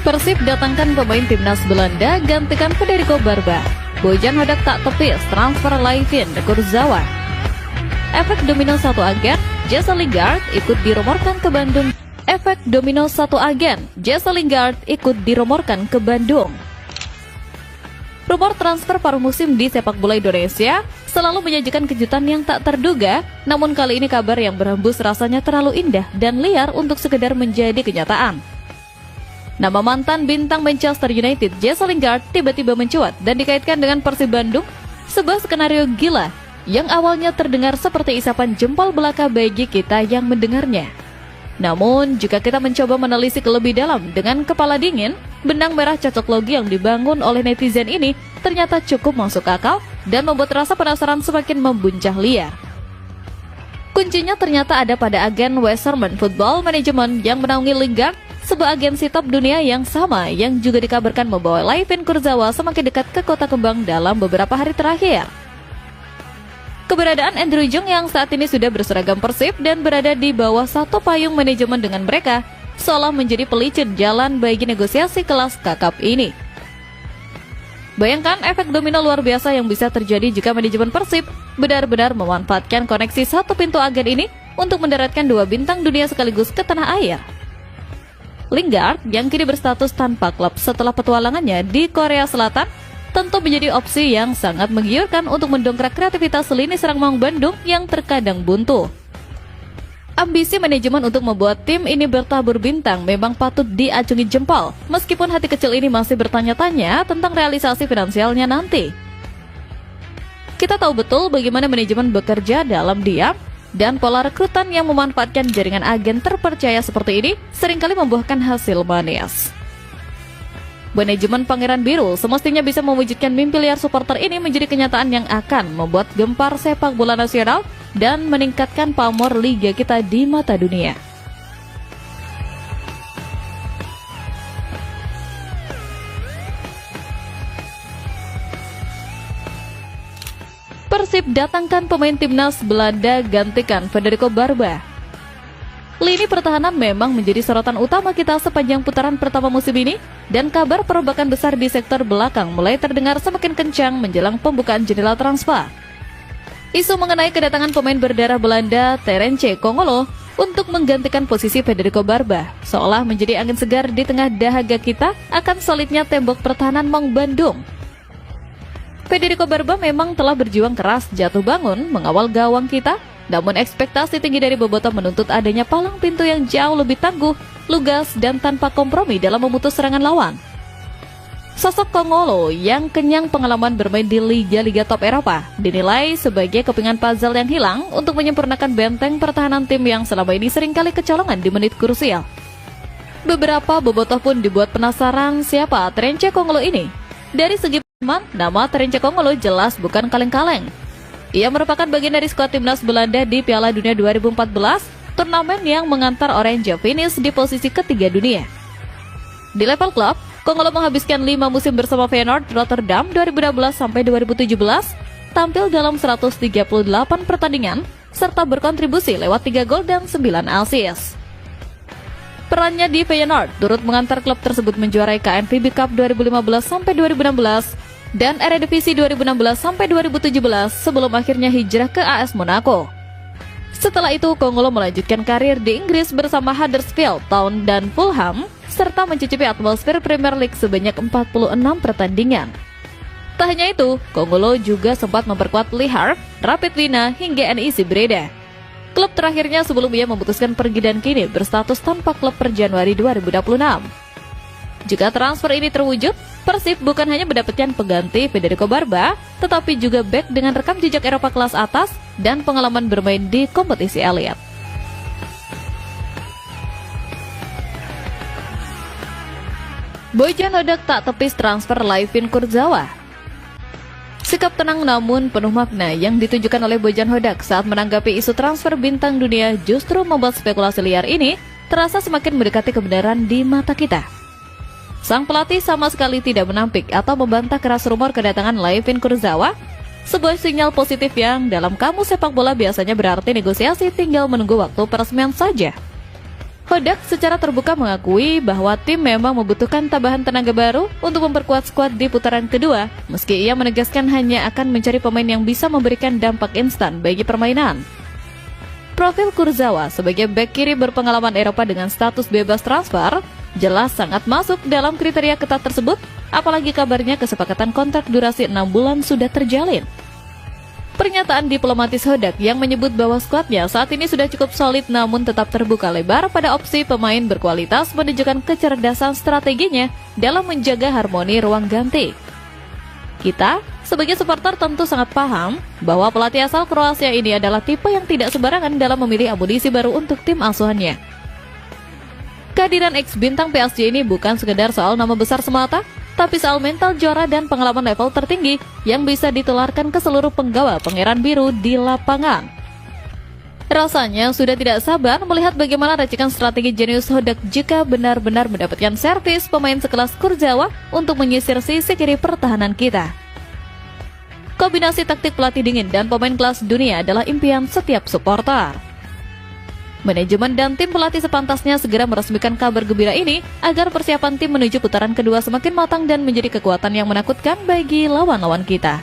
Persib datangkan pemain timnas Belanda gantikan Federico Barba. Bojan Hodak tak tepis transfer Layvin Kurzawa. Efek domino satu agen, Jesse Lingard ikut dirumorkan ke Bandung. Efek domino satu agen, Jesse Lingard ikut dirumorkan ke Bandung. Rumor transfer paruh musim di sepak bola Indonesia selalu menyajikan kejutan yang tak terduga, namun kali ini kabar yang berhembus rasanya terlalu indah dan liar untuk sekedar menjadi kenyataan. Nama mantan bintang Manchester United Jesse Lingard tiba-tiba mencuat dan dikaitkan dengan Persib Bandung, sebuah skenario gila yang awalnya terdengar seperti isapan jempol belaka bagi kita yang mendengarnya. Namun, jika kita mencoba menelisik lebih dalam dengan kepala dingin, benang merah cocok logi yang dibangun oleh netizen ini ternyata cukup masuk akal dan membuat rasa penasaran semakin membuncah liar. Kuncinya ternyata ada pada agen Weserman Football Management yang menaungi Lingard, sebuah agensi top dunia yang sama yang juga dikabarkan membawa Layvin Kurzawa semakin dekat ke kota kembang dalam beberapa hari terakhir. Keberadaan Andrew Jung yang saat ini sudah berseragam Persib dan berada di bawah satu payung manajemen dengan mereka seolah menjadi pelicin jalan bagi negosiasi kelas kakap ini. Bayangkan efek domino luar biasa yang bisa terjadi jika manajemen Persib benar-benar memanfaatkan koneksi satu pintu agen ini untuk mendaratkan dua bintang dunia sekaligus ke tanah air. Lingard yang kini berstatus tanpa klub setelah petualangannya di Korea Selatan tentu menjadi opsi yang sangat menggiurkan untuk mendongkrak kreativitas lini serang Maung Bandung yang terkadang buntu. Ambisi manajemen untuk membuat tim ini bertabur bintang memang patut diacungi jempol, meskipun hati kecil ini masih bertanya-tanya tentang realisasi finansialnya nanti. Kita tahu betul bagaimana manajemen bekerja dalam diam, dan pola rekrutan yang memanfaatkan jaringan agen terpercaya seperti ini seringkali membuahkan hasil manis. Manajemen Pangeran Biru semestinya bisa mewujudkan mimpi liar supporter ini menjadi kenyataan yang akan membuat gempar sepak bola nasional dan meningkatkan pamor liga kita di mata dunia. Persib datangkan pemain timnas Belanda gantikan Federico Barba. Lini pertahanan memang menjadi sorotan utama kita sepanjang putaran pertama musim ini, dan kabar perombakan besar di sektor belakang mulai terdengar semakin kencang menjelang pembukaan jendela transfer. Isu mengenai kedatangan pemain berdarah Belanda Terence Kongolo untuk menggantikan posisi Federico Barba seolah menjadi angin segar di tengah dahaga kita akan solidnya tembok pertahanan Maung Bandung. Federico Barba memang telah berjuang keras jatuh bangun mengawal gawang kita, namun ekspektasi tinggi dari bobotoh menuntut adanya palang pintu yang jauh lebih tangguh, lugas, dan tanpa kompromi dalam memutus serangan lawan. Sosok Kongolo yang kenyang pengalaman bermain di liga-liga top Eropa dinilai sebagai kepingan puzzle yang hilang untuk menyempurnakan benteng pertahanan tim yang selama ini seringkali kecolongan di menit krusial. Beberapa bobotoh pun dibuat penasaran siapa Terence Kongolo ini. Dari segi nama Terence Kongolo jelas bukan kaleng-kaleng. Ia merupakan bagian dari skuad timnas Belanda di Piala Dunia 2014, turnamen yang mengantar Oranje finish di posisi ketiga dunia. Di level klub, Kongolo menghabiskan 5 musim bersama Feyenoord Rotterdam 2016-2017, tampil dalam 138 pertandingan, serta berkontribusi lewat 3 gol dan 9 assist. Perannya di Feyenoord turut mengantar klub tersebut menjuarai KNVB Cup 2015-2016 dan Eredivisie 2016-2017 sebelum akhirnya hijrah ke AS Monaco. Setelah itu, Kongolo melanjutkan karir di Inggris bersama Huddersfield Town dan Fulham, serta mencicipi atmosfer Premier League sebanyak 46 pertandingan. Tak hanya itu, Kongolo juga sempat memperkuat Le Havre, Rapid Wien hingga NEC Breda. Klub terakhirnya sebelum ia memutuskan pergi dan kini berstatus tanpa klub per Januari 2026. Jika transfer ini terwujud, Persib bukan hanya mendapatkan pengganti Federico Barba, tetapi juga bek dengan rekam jejak Eropa kelas atas dan pengalaman bermain di kompetisi elit. Bojan Hodak tak tepis transfer Layvin Kurzawa. Sikap tenang namun penuh makna yang ditujukan oleh Bojan Hodak saat menanggapi isu transfer bintang dunia justru membuat spekulasi liar ini terasa semakin mendekati kebenaran di mata kita. Sang pelatih sama sekali tidak menampik atau membantah keras rumor kedatangan Layvin Kurzawa, sebuah sinyal positif yang dalam kamus sepak bola biasanya berarti negosiasi tinggal menunggu waktu peresmian saja. Hodak secara terbuka mengakui bahwa tim memang membutuhkan tambahan tenaga baru untuk memperkuat skuad di putaran kedua, meski ia menegaskan hanya akan mencari pemain yang bisa memberikan dampak instan bagi permainan. Profil Kurzawa sebagai bek kiri berpengalaman Eropa dengan status bebas transfer jelas sangat masuk dalam kriteria ketat tersebut, apalagi kabarnya kesepakatan kontrak durasi 6 bulan sudah terjalin. Pernyataan diplomatis Hodak yang menyebut bahwa skuadnya saat ini sudah cukup solid namun tetap terbuka lebar pada opsi pemain berkualitas menunjukkan kecerdasan strateginya dalam menjaga harmoni ruang ganti. Kita, sebagai supporter tentu sangat paham bahwa pelatih asal Kroasia ini adalah tipe yang tidak sembarangan dalam memilih amunisi baru untuk tim asuhannya. Kehadiran ex-bintang PSG ini bukan sekedar soal nama besar semata, tapi soal mental juara dan pengalaman level tertinggi yang bisa ditularkan ke seluruh penggawa Pangeran Biru di lapangan. Rasanya sudah tidak sabar melihat bagaimana racikan strategi jenius Hodak jika benar-benar mendapatkan servis pemain sekelas Kurzawa untuk menyisir sisi kiri pertahanan kita. Kombinasi taktik pelatih dingin dan pemain kelas dunia adalah impian setiap supporter. Manajemen dan tim pelatih sepantasnya segera meresmikan kabar gembira ini agar persiapan tim menuju putaran kedua semakin matang dan menjadi kekuatan yang menakutkan bagi lawan-lawan kita.